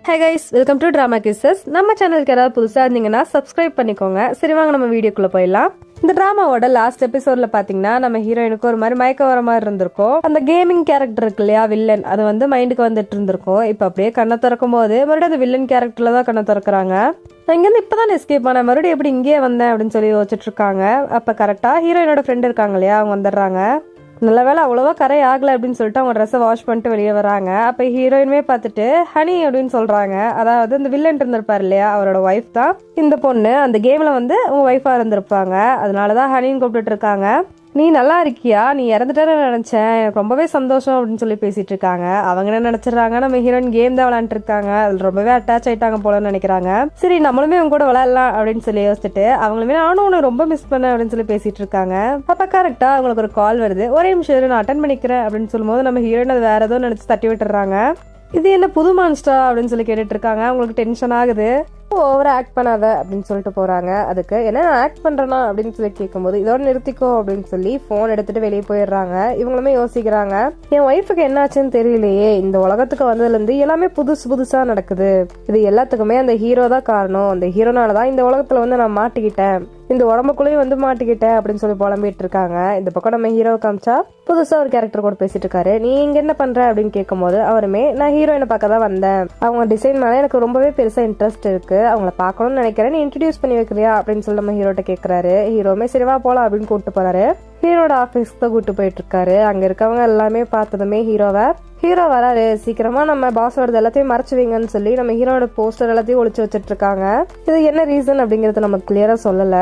Hey guys, welcome to drama kisses. நம்ம சேனலுக்கு யாராவது புதுசாக இருந்தீங்கன்னா சப்ஸ்கிரைப் பண்ணிக்கோங்க. சரி, வாங்க நம்ம வீடியோக்குள்ளே போயிடலாம். இந்த டிராமாவோட லாஸ்ட் எபிசோட்ல பாத்தீங்கன்னா நம்ம ஹீரோயினுக்கு ஒரு மாதிரி மயக்க வர மாதிரி இருந்திருக்கும். அந்த கேமிங் கேரக்டர் இருக்கு இல்லையா, வில்லன், அது வந்து மைண்டுக்கு வந்துட்டு இருந்திருக்கும். இப்ப அப்படியே கண்ணை திறக்கும் போது மறுபடியும் அந்த வில்லன் கேரக்டர்ல தான் கண்ணை திறக்கிறாங்க. இங்கேருந்து இப்பதான் எஸ்கேப் ஆன, மறுபடியும் எப்படி இங்கேயே வந்தேன் அப்படின்னு சொல்லி யோசிச்சுட்டு இருக்காங்க. அப்ப கரெக்டா ஹீரோயினோட ஃப்ரெண்ட் இருக்காங்க இல்லையா, அவங்க வந்துடுறாங்க. நல்ல வேலை அவ்வளோவா கரை ஆகலை அப்படின்னு சொல்லிட்டு அவங்க ட்ரெஸ்ஸை வாஷ் பண்ணிட்டு வெளியே வராங்க. அப்போ ஹீரோயினுமே பார்த்துட்டு ஹனி அப்படின்னு சொல்கிறாங்க. அதாவது இந்த வில்லன் இருந்திருப்பார் இல்லையா, அவரோட ஒய்ஃப் தான் இந்த பொண்ணு. அந்த கேமில் வந்து அவங்க ஒய்ஃபாக இருந்திருப்பாங்க. அதனால தான் ஹனின்னு கூப்பிட்டுட்டு இருக்காங்க. நீ நல்லா இருக்கியா, நீ இறந்துட்டேன்னு நினைச்சேன், எனக்கு ரொம்பவே சந்தோஷம் அப்படின்னு சொல்லி பேசிட்டு இருக்காங்க. அவங்க என்ன நினைச்சிடறாங்க, நம்ம ஹீரோயின் கேம் தான் விளையாண்டு இருக்காங்க, அதுல ரொம்பவே அட்டாச் ஆயிட்டாங்க போலன்னு நினைக்கிறாங்க. சரி, நம்மளுமே அவங்க கூட விளையாடலாம் அப்படின்னு சொல்லி யோசிச்சுட்டு அவங்களுமே நானும் உன்னை ரொம்ப மிஸ் பண்ணேன் அப்படின்னு சொல்லி பேசிட்டு இருக்காங்க. அப்ப கரெக்டா அவங்களுக்கு ஒரு கால் வருது. ஒரே நிமிஷம் நான் அட்டன் பண்ணிக்கிறேன் அப்படின்னு சொல்லும்போது நம்ம ஹீரோயின் அது வேற ஏதோ நினைச்சு தட்டி விட்டுறாங்க. இது என்ன புது மான்ஸ்டா அப்படின்னு சொல்லி கேட்டுட்டு இருக்காங்க. அவங்களுக்கு டென்ஷன் ஆகுது. ஓவரா ஆக்ட் பண்ணாத அப்படின்னு சொல்லிட்டு போறாங்க. அதுக்கு என்ன ஆக்ட் பண்றேனா அப்படின்னு சொல்லி கேட்கும்போது இதோட நிறுத்திக்கோ அப்படின்னு சொல்லி போன் எடுத்துட்டு வெளியே போயிடுறாங்க. இவங்களுமே யோசிக்கிறாங்க, என் ஒய்ஃபுக்கு என்னாச்சுன்னு தெரியலையே, இந்த உலகத்துக்கு வந்ததுல இருந்து எல்லாமே புதுசா நடக்குது, இது எல்லாத்துக்குமே அந்த ஹீரோ தான் காரணம், அந்த ஹீரோனாலதான் இந்த உலகத்துல வந்து நான் மாட்டிக்கிட்டேன், இந்த உடம்புக்குள்ளேயும் வந்து மாட்டிக்கிட்டேன் அப்படின்னு சொல்லி புலம்பிட்டு இருக்காங்க. இந்த பக்கம் நம்ம ஹீரோ காமிச்சா புதுசா ஒரு கேரக்டர் கூட பேசிட்டு இருக்காரு. நீ இங்க என்ன பண்ற அப்படின்னு கேட்கும்போது அவருமே நான் ஹீரோயினை பார்க்க தான் வந்தேன், அவங்க டிசைன் மேல எனக்கு ரொம்பவே பெருசா இன்ட்ரெஸ்ட் இருக்கு, அவங்கள பார்க்கணும்னு நினைக்கிறேன், நீ இன்ட்ரடியூஸ் பண்ணி வைக்கிறியா அப்படின்னு சொல்லி நம்ம ஹீரோட்ட கேட்கறாரு. ஹீரோமே சரிவா போலாம் அப்படின்னு கூப்பிட்டு போறாரு. ஹீரோட ஆபீஸ்க்கு தான் கூப்பிட்டு போயிட்டு இருக்காரு. அங்க இருக்கவங்க எல்லாமே பார்த்ததுமே ஹீரோ வராரு, சீக்கிரமா நம்ம பாஸோட எல்லாத்தையும் மறைச்சு வைங்கன்னு சொல்லி நம்ம ஹீரோட போஸ்டர் எல்லாத்தையும் ஒளிச்சு வச்சிட்டு இருக்காங்க. இது என்ன ரீசன் அப்படிங்கறது நமக்கு கிளியரா சொல்லல.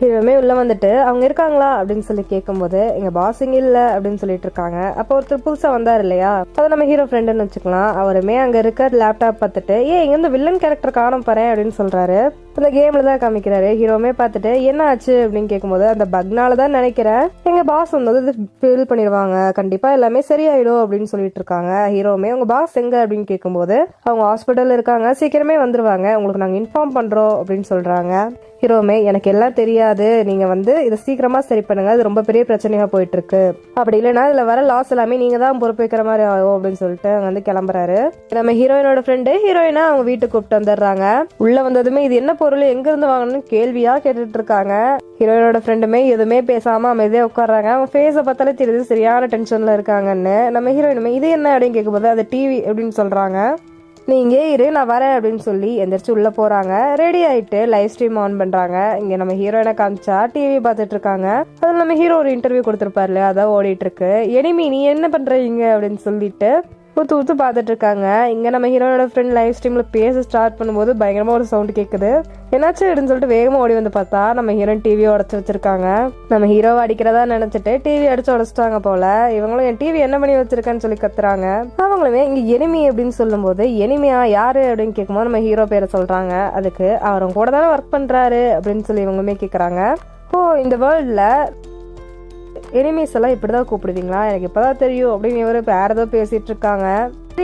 ஹீரோமே உள்ள வந்துட்டு அவங்க இருக்காங்களா அப்படின்னு சொல்லி கேட்கும்போது எங்க பாஸ் இங்க இல்ல அப்படின்னு சொல்லிட்டு இருக்காங்க. அப்போ ஒருத்தர் புதுசா வந்தாரு இல்லையா, அதை நம்ம ஹீரோ ஃப்ரெண்டுன்னு வச்சுக்கலாம். அவருமே அங்க இருக்க லேப்டாப் பார்த்துட்டு இங்க இந்த வில்லன் கேரக்டர் காண போறேன் அப்படின்னு சொல்றாரு. அந்த கேம்ல தான் காமிக்கிறாரு. ஹீரோமே பார்த்துட்டு என்ன ஆச்சு அப்படின்னு கேட்கும்போது அந்த பக்னால தான் நினைக்கிறேன், எங்க பாஸ் வந்து ஃபீல் பண்ணிடுவாங்க, கண்டிப்பா எல்லாமே சரியாயிடும் அப்படின்னு சொல்லிட்டு இருக்காங்க. ஹீரோமே உங்க பாஸ் எங்க அப்படின்னு கேட்கும்போது அவங்க ஹாஸ்பிட்டல் இருக்காங்க, சீக்கிரமே வந்துருவாங்க, உங்களுக்கு நாங்க இன்ஃபார்ம் பண்றோம் அப்படின்னு சொல்றாங்க. ஹீரோமே எனக்கு எல்லாம் தெரியாது, நீங்க வந்து இதை சீக்கிரமா சரி பண்ணுங்க, அது ரொம்ப பெரிய பிரச்சனையா போயிட்டு இருக்கு, அப்படி இல்லைன்னா இதுல வர லாஸ் எல்லாமே நீங்க தான் பொறுப்பேற்கிற மாதிரி ஆகும் அப்படின்னு சொல்லிட்டு அவங்க வந்து கிளம்புறாரு. நம்ம ஹீரோயினோட ஃப்ரெண்டு ஹீரோயினா அவங்க வீட்டுக்கு கூப்பிட்டு வந்துடுறாங்க. உள்ள வந்ததுமே இது என்ன பொருள், எங்க இருந்து வாங்கணும்னு கேள்வியா கேட்டுட்டு இருக்காங்க. ஹீரோயினோட ஃப்ரெண்டுமே எதுவுமே பேசாம அமைதியா உட்காடுறாங்க. அவங்க ஃபேஸை பார்த்தாலே தெரியுது சரியான டென்ஷன்ல இருக்காங்கன்னு. நம்ம ஹீரோயினுமே இது என்ன அப்படின்னு கேட்கும்போது அது டிவி அப்படின்னு சொல்றாங்க. நீ இங்கே இரு, நான் வரேன் அப்படின்னு சொல்லி எந்திரிச்சு உள்ள போறாங்க. ரெடி ஆயிட்டு லைவ் ஸ்ட்ரீம் ஆன் பண்றாங்க. இங்க நம்ம ஹீரோயினை காமிச்சா டிவி பார்த்துட்டு இருக்காங்க. அதுல நம்ம ஹீரோ ஒரு இன்டர்வியூ கொடுத்திருப்பாருல, அதான் ஓடிட்டு இருக்கு. எனிமி நீ என்ன பண்றீங்க அப்படின்னு சொல்லிட்டு ஊத்து பார்த்துட்டு இருக்காங்க. இங்க நம்ம ஹீரோனோட ஃப்ரெண்ட் லைவ் ஸ்ட்ரீம்ல பேச ஸ்டார்ட் பண்ணும்போது பயங்கரமா ஒரு சவுண்ட் கேக்குது. என்னாச்சு அப்படின்னு சொல்லிட்டு வேகமா ஓடி வந்து பார்த்தா நம்ம ஹீரோயின் டிவியை உடச்சு வச்சிருக்காங்க. நம்ம ஹீரோவை அடிக்கிறதா நினைச்சிட்டு டிவி அடிச்சு உடச்சிட்டாங்க போல. இவங்களும் என் டிவி என்ன பண்ணி வச்சிருக்கான்னு சொல்லி கத்துறாங்க. அவங்களுமே இங்க எனிமி அப்படின்னு சொல்லும் போது எனிமியா யாரு அப்படின்னு கேட்கும்போது நம்ம ஹீரோ பேரை சொல்றாங்க. அதுக்கு அவரும் கூட தானே ஒர்க் பண்றாரு அப்படின்னு சொல்லி இவங்களுமே கேக்குறாங்க. ஓ, இந்த வேர்ல்ட்ல எனிமீஸ் எல்லாம் இப்படிதான் கூப்பிடுவீங்களா, எனக்கு இப்பதான் தெரியும் அப்படின்னு இவரு வேற ஏதோ பேசிட்டு இருக்காங்க.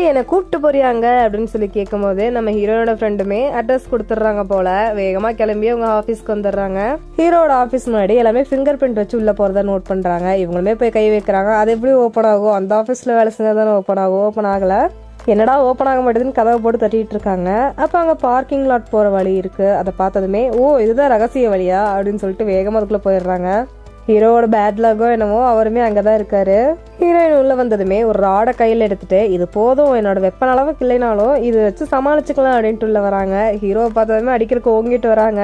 என்னை கூப்பிட்டு போறியாங்க அப்படின்னு சொல்லி கேட்கும் போது நம்ம ஹீரோனோட ஃப்ரெண்டுமே அட்ரஸ் கொடுத்துட்றாங்க போல. வேகமா கிளம்பி அவங்க ஆபீஸ்க்கு வந்துடுறாங்க. ஹீரோட ஆபீஸ் முன்னாடி எல்லாமே ஃபிங்கர் பிரிண்ட் வச்சு உள்ள போறதா நோட் பண்றாங்க. இவங்களுமே போய் கை வைக்கிறாங்க. அது எப்படி ஓப்பன் ஆகும், அந்த ஆபீஸ்ல வேலை செஞ்சாதானே ஓப்பன் ஆகும், ஓப்பன் ஆகல, என்னடா ஓப்பன் ஆக மாட்டேதுன்னு கதவை போட்டு தட்டிட்டு இருக்காங்க. அப்ப அங்க பார்க்கிங் லாட் போற வழி இருக்கு. அதை பார்த்ததுமே ஓ இதுதான் ரகசிய வழியா அப்படின்னு சொல்லிட்டு வேகமா அதுக்குள்ள போயிடுறாங்க. ஹீரோவோட பேட் லக்கோ என்னமோ அவருமே அங்கதான் இருக்காரு. ஹீரோயின் உள்ள வந்ததுமே ஒரு ராடை கையில எடுத்துட்டு இது போதும், என்னோட வெப்பன் அளவுக்கு இல்லைனாலும் இது வச்சு சமாளிச்சுக்கலாம் அப்படின்ட்டு உள்ள வராங்க. ஹீரோவை பார்த்ததுமே அடிக்கிறதுக்கு ஓங்கிட்டு வராங்க.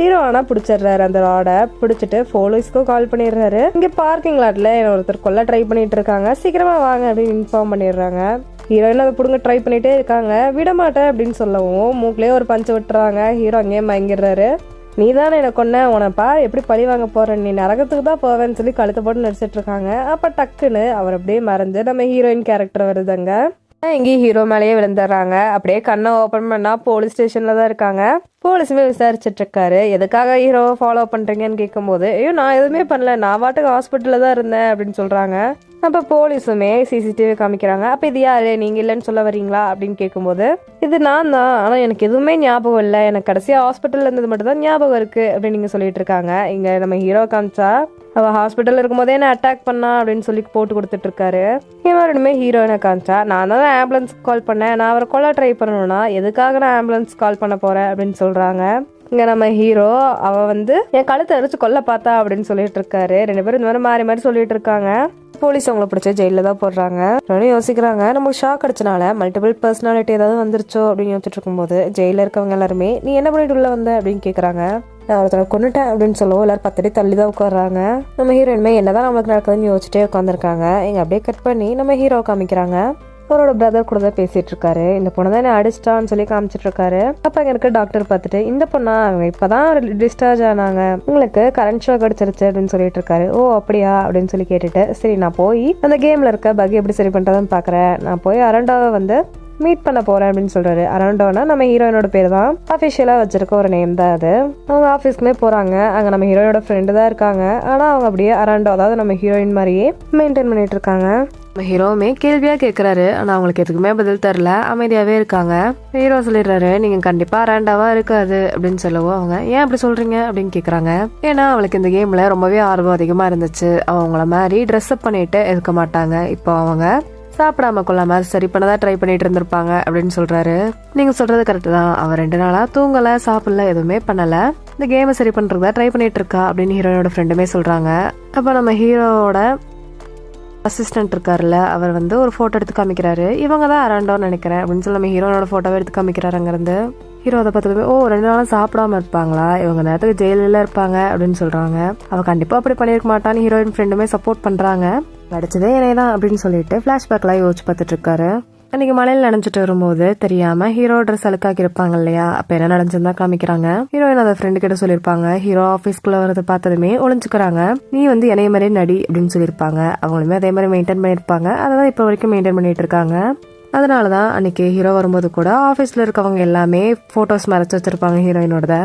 ஹீரோ ஆனா பிடிச்சிடுறாரு. அந்த ராடை பிடிச்சிட்டு போலீஸ்க்கும் கால் பண்ணிடுறாரு. இங்க பார்க்கிங் லாட்ல ஒருத்தர் கொல்ல ட்ரை பண்ணிட்டு இருக்காங்க, சீக்கிரமா வாங்க அப்படின்னு இன்ஃபார்ம் பண்ணிடுறாங்க. ஹீரோயின் அதை புடுங்க ட்ரை பண்ணிட்டே இருக்காங்க. விட மாட்டேன் அப்படின்னு சொல்லவும் மூக்கிலே ஒரு பஞ்சு விட்டுறாங்க. ஹீரோ அங்கேயே மயங்கிடுறாரு. நீ தானே என்ன கொன்ன, உனப்பா எப்படி பழி வாங்க போற, நீ நரகத்துக்கு தான் போவேன்னு சொல்லி கழுத்து போட்டு நடிச்சிட்டு இருக்காங்க. அப்ப டக்குன்னு அவர் அப்படியே மறந்து நம்ம ஹீரோயின் கேரக்டர் வருதுங்க. இங்கேயும் ஹீரோ மேலேயே விழுந்துடுறாங்க. அப்படியே கண்ணை ஓபன் பண்ணா போலீஸ் ஸ்டேஷன்ல தான் இருக்காங்க. போலீஸுமே விசாரிச்சுட்டு இருக்காரு. எதுக்காக ஹீரோவை ஃபாலோ பண்றீங்கன்னு கேட்கும் போது ஐயோ நான் எதுவுமே பண்ணல, நான் பாட்டுக்கு ஹாஸ்பிட்டல்ல தான் இருந்தேன் அப்படின்னு சொல்றாங்க. அப்ப போலீஸுமே சிசிடிவி காமிக்கிறாங்க. அப்ப இது யாரு, நீங்க இல்லைன்னு சொல்ல வரீங்களா அப்படின்னு கேட்கும்போது இது நான் தான், ஆனா எனக்கு எதுவுமே ஞாபகம் இல்லை, எனக்கு கடைசியா ஹாஸ்பிட்டல்ல இருந்தது மட்டும் தான் ஞாபகம் இருக்கு அப்படின்னு நீங்க சொல்லிட்டு இருக்காங்க. இங்க நம்ம ஹீரோ காமிச்சா அவ ஹாஸ்பிட்டல் இருக்கும் போதே என்ன அட்டாக் பண்ணா அப்படின்னு சொல்லி போட்டு கொடுத்துட்டு இருக்காரு. இவருமே ஹீரோயினை காமிச்சா, நான் தான் ஆம்புலன்ஸ் கால் பண்ணேன், நான் அவரை கொல்ல ட்ரை பண்ணணும்னா எதுக்காக நான் ஆம்புலன்ஸ் கால் பண்ண போறேன் அப்படின்னு சொல்றாங்க. இங்க நம்ம ஹீரோ அவ என் கழுத்தை அரிச்சு கொல்ல பார்த்தா அப்படின்னு சொல்லிட்டு இருக்காரு. 2 பேரும் இந்த மாதிரி மாறி மாறி சொல்லிட்டு இருக்காங்க. போலீஸ் அவங்கள பிடிச்ச ஜெயில தான் போடுறாங்க. யோசிக்கிறாங்க, நமக்கு ஷாக் அடிச்சனால மல்டிபிள் பர்சனாலிட்டி ஏதாவது வந்துருச்சோ அப்படின்னு யோசிச்சுட்டு இருக்கும்போது ஜெயில இருக்கவங்க எல்லாருமே நீ என்ன பண்ணிட்டு உள்ள வந்த அப்படின்னு கேக்குறாங்க. நான் ஒருத்தனை கொண்டுட்டேன் அப்படின்னு சொல்லுவோம். எல்லாரும் 10 அடி தள்ளி தான் உட்காடுறாங்க. நம்ம ஹீரோயின்மே என்னதான் நம்மளுக்கு நடக்குதுன்னு யோசிச்சுட்டே உட்காந்துருக்காங்க. இங்க அப்படியே கட் பண்ணி நம்ம ஹீரோ காமிக்கிறாங்க. அவரோட பிரதர் கூட தான் பேசிட்டு இருக்காரு. இந்த பொண்ணு தான் என்ன அடிச்சிட்டான்னு சொல்லி காமிச்சிட்டு இருக்காரு. அப்ப அங்க இருக்க டாக்டர் பார்த்துட்டு, இந்த பொண்ணா அவங்க இப்பதான் டிஸ்சார்ஜ் ஆனாங்க, உங்களுக்கு கரண்ட் ஷாக் அடிச்சிருச்சு அப்படின்னு சொல்லிட்டு இருக்காரு. ஓ அப்படியா அப்படின்னு சொல்லி கேட்டுட்டு, சரி நான் போய் அந்த கேம்ல இருக்க பக் எப்படி சரி பண்றதுன்னு பாக்குறேன், நான் போய் அரண்டாவை மீட் பண்ண போறேன் அப்படின்னு சொல்றாரு. அரண்டோனா நம்ம ஹீரோயினோட பேர் தான், அபிஷியலா வச்சிருக்க ஒரு நேம் தான் அது. அவங்க ஆபீஸ்க்குமே போறாங்க. அங்க நம்ம ஹீரோயினோட ஃப்ரெண்டு தான் இருக்காங்க. ஆனா அவங்க அப்படியே அரண்டோ, அதாவது நம்ம ஹீரோயின் மாதிரியே மெயின்டைன் பண்ணிட்டு இருக்காங்க. நம்ம ஹீரோவுமே கேள்வியா கேட்கறாரு. ஆனா அவங்களுக்கு எதுக்குமே பதில் தரல, அமைதியாவே இருக்காங்க. ஹீரோ சொல்லிடுறாரு, நீங்க கண்டிப்பா அரண்டாவா இருக்காது அப்படின்னு சொல்லவும் அவங்க ஏன் அப்படி சொல்றீங்க அப்படின்னு கேக்குறாங்க. ஏன்னா அவளுக்கு இந்த கேம்ல ரொம்பவே ஆர்வம் அதிகமா இருந்துச்சு. அவங்கள மாதிரி ட்ரெஸ் அப் பண்ணிட்டு இருக்க மாட்டாங்க. இப்போ அவங்க சாப்பிடாம கொள்ளாம சரி பண்ணதான் ட்ரை பண்ணிட்டு இருந்திருப்பாங்க அப்படின்னு சொல்றாரு. நீங்க சொல்றது கரெக்ட் தான், அவ 2 நாளா தூங்கல, சாப்பிடல, எதுவுமே பண்ணல, இந்த கேமை சரி பண்றதா ட்ரை பண்ணிட்டு இருக்கா அப்படின்னு ஹீரோனோட ஃப்ரெண்டுமே சொல்றாங்க. அப்ப நம்ம ஹீரோவோட அசிஸ்டன்ட் இருக்காருல்ல, அவர் ஒரு போட்டோ எடுத்து காமிக்கிறாரு. இவங்க தான் அரண்டோன்னு நினைக்கிறேன் அப்படின்னு சொல்லி நம்ம ஹீரோனோட போட்டோவை எடுத்து காமிக்கிறாரு. அங்க இருந்து ஹீரோ அதை பார்த்துட்டு, ஓ 2 நாளும் சாப்பிடாம இருப்பாங்களா, இவங்க நேரத்துக்கு ஜெயில இருப்பாங்க அப்படின்னு சொல்றாங்க. அவ கண்டிப்பா அப்படி பண்ணிருக்க மாட்டான்னு ஹீரோயின் ஃப்ரெண்டுமே சப்போர்ட் பண்றாங்க. நடிச்சதே என்னதான் அப்படின்னு சொல்லிட்டு பிளாஷ்பேக்லாம் யோசிச்சு பார்த்துட்டு இருக்காரு. அன்னைக்கு மலையில நனைஞ்சிட்டு வரும்போது தெரியாம ஹீரோ ட்ரெஸ் அழுக்காக்கி இருப்பாங்க இல்லையா, அப்ப என்ன நடந்துச்சுன்னு தான் காமிக்கிறாங்க. ஹீரோயின் அதை ஃப்ரெண்டு கிட்ட சொல்லிருப்பாங்க. ஹீரோ ஆபீஸ்க்குள்ள வரது பார்த்ததுமே ஒளிஞ்சுக்கிறாங்க. நீ என்னைய மாதிரியே நடி அப்படின்னு சொல்லியிருப்பாங்க. அவங்களுமே அதே மாதிரி மெயின்டைன் பண்ணிருப்பாங்க. அதான் இப்ப வரைக்கும் மெயின்டைன் பண்ணிட்டு இருக்காங்க. அதனாலதான் அன்னைக்கு ஹீரோ வரும்போது கூட ஆபீஸ்ல இருக்கவங்க எல்லாமே போட்டோஸ் மறைச்சு வச்சிருப்பாங்க ஹீரோயினோட.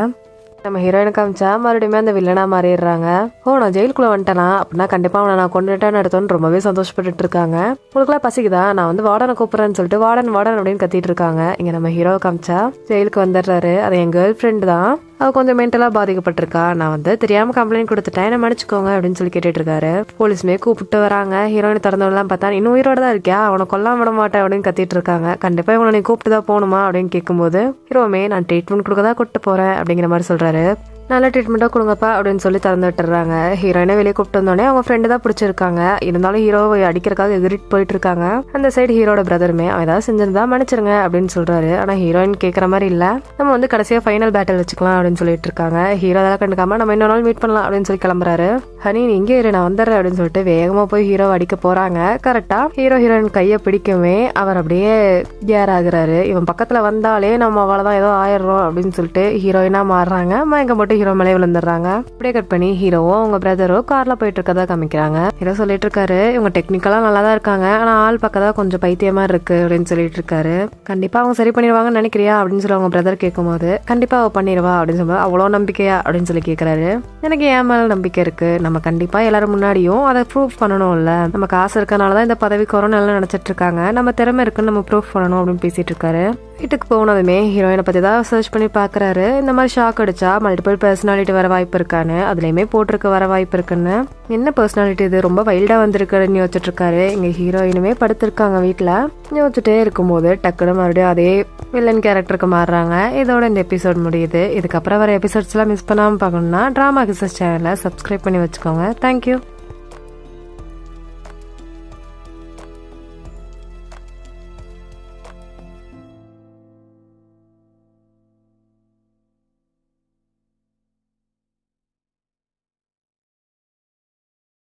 நம்ம ஹீரோயினை காமிச்சா மறுபடியும் அந்த வில்லனா மாறிடுறாங்க. ஓ நான் ஜெயிலுக்குள்ள வந்துட்டேனா, அப்படின்னா கண்டிப்பா அவனை நான் கொண்டுட்டேன்னு எடுத்தோன்னு ரொம்பவே சந்தோஷப்பட்டு இருக்காங்க. உங்களுக்குலாம் பசிக்குதா, நான் வார்டனை கூப்பிடுறேன்னு சொல்லிட்டு வார்டன் வார்டன் அப்படின்னு கத்திட்டு இருக்காங்க. இங்க நம்ம ஹீரோவை காமிச்சா ஜெயிலுக்கு வந்துடுறாரு. அது என் கேர்ள் ஃப்ரெண்டு தான், அவ கொஞ்சம் மென்டலா பாதிக்கப்பட்டிருக்கா, நான் தெரியாம கம்ப்ளைண்ட் கொடுத்துட்டேன், என்ன மன்னிச்சுக்கோங்க அப்படின்னு சொல்லி கேட்டுட்டு இருக்காரு. போலீஸுமே கூப்பிட்டு வராங்க. ஹீரோயின் திறந்தவெல்லாம் பார்த்தா இன்னும் உயிரோட தான் இருக்கியா, அவனை கொல்லாம விட மாட்டேன் அப்படின்னு கத்திட்டு இருக்காங்க. கண்டிப்பா இவனை நீ கூப்பிட்டு தான் போகணுமா அப்படின்னு கேட்கும்போது ஹீரோமே நான் ட்ரீட்மெண்ட் கொடுக்கதான் கூப்பிட்டு போறேன் அப்படிங்கிற மாதிரி சொல்றாரு. நல்ல ட்ரீட்மெண்டா கொடுங்கப்பா அப்படின்னு சொல்லி திறந்து விட்டுறாங்க. ஹீரோயினை வெளியே கூப்பிட்டு வந்தோடனே அவங்க ஃப்ரெண்டு தான் பிடிச்சிருக்காங்க. இருந்தாலும் ஹீரோவை அடிக்கிறதுக்காக எதிரிட்டு போயிட்டு இருக்காங்க. அந்த சைடு ஹீரோட பிரதருமே அவன் ஏதாவது செஞ்சிருந்தா மன்னிச்சிருங்க அப்படின்னு சொல்றாரு. ஆனா ஹீரோயின் கேட்கற மாதிரி இல்ல, நம்ம கடைசியா ஃபைனல் பேட்டில் வச்சுக்கலாம் அப்படின்னு சொல்லிட்டு இருக்காங்க. ஹீரோ அதெல்லாம் கண்டுக்காம நம்ம இன்னொரு நாள் மீட் பண்ணலாம் அப்படின்னு சொல்லி கிளம்புறாரு. ஹனி நீ இங்கே இரு, நான் வந்துடுறேன் அப்படின்னு சொல்லிட்டு வேகமா போய் ஹீரோவை அடிக்க போறாங்க. கரெக்டா ஹீரோயின் கையை பிடிக்கவே அவர் அப்படியே கேர் ஆகுறாரு. இவன் பக்கத்துல வந்தாலே நம்ம அவ்வளவுதான் ஏதோ ஆயிடுறோம் அப்படின்னு சொல்லிட்டு ஹீரோயினா மாறுறாங்க. மயங்க போட்டு ஹீரோ மேலே விழுந்துடுறாங்க. அப்படியே கட் பண்ணி ஹீரோவோ அவங்க பிரதரோ கார்ல போயிட்டு இருக்கதா காமிக்கிறாங்க. ஹீரோ சொல்லிட்டு இருக்காரு, இவங்க டெக்னிக்கலா நல்லா தான் இருக்காங்க, ஆனா ஆள் பக்கதான் கொஞ்சம் பைத்தியமா இருக்கு அப்படின்னு சொல்லிட்டு இருக்காரு. கண்டிப்பா அவங்க சரி பண்ணிடுவாங்கன்னு நினைக்கிறியா அப்படின்னு சொல்லி அவங்க பிரதர் கேட்கும் போது கண்டிப்பா அவ பண்ணிடுவா அப்படின்னு சொல்லும்போது அவ்வளவு நம்பிக்கையா அப்படின்னு சொல்லி கேட்கறாரு. எனக்கு ஏன் மேல நம்பிக்கை இருக்கு, நம்ம கண்டிப்பா எல்லாரும் முன்னாடியும் அதை ப்ரூவ் பண்ணணும்ல, நமக்கு ஆசை இருக்கனாலதான் இந்த பதவிக்கு வரோம் நல்லா நினைச்சிட்டு இருக்காங்க, நம்ம திறமை இருக்குன்னு நம்ம ப்ரூவ் பண்ணணும் அப்படின்னு பேசிட்டு இருக்காரு. வீட்டுக்கு போனதுமே ஹீரோயினை பத்தி தான் சர்ச் பண்ணி பாக்குறாரு. இந்த மாதிரி ஷாக் அடிச்சா மல்டிபிள் பர்சனாலிட்டி வர வாய்ப்பு இருக்கான்னு அதுலயுமே போட்டிருக்க வர வாய்ப்பு இருக்குன்னு. என்ன பர்சனாலிட்டி இது ரொம்ப வைல்டா வந்திருக்குன்னு யோசிச்சுட்டு இருக்காரு. இங்க ஹீரோயினுமே படுத்திருக்காங்க வீட்டுல. யோசிச்சுட்டே இருக்கும்போது டக்குனு மறுபடியும் அதே வில்லன் கேரக்டருக்கு மாறுறாங்க. இதோட இந்த எபிசோட் முடியுது. இதுக்கப்புறம் வர எபிசோட்ஸ் எல்லாம் மிஸ் பண்ணாம பார்க்கணும்னா டிராமா கிசஸ் சேனலை சப்ஸ்கிரைப் பண்ணி வச்சுக்கோங்க. தேங்க்யூ.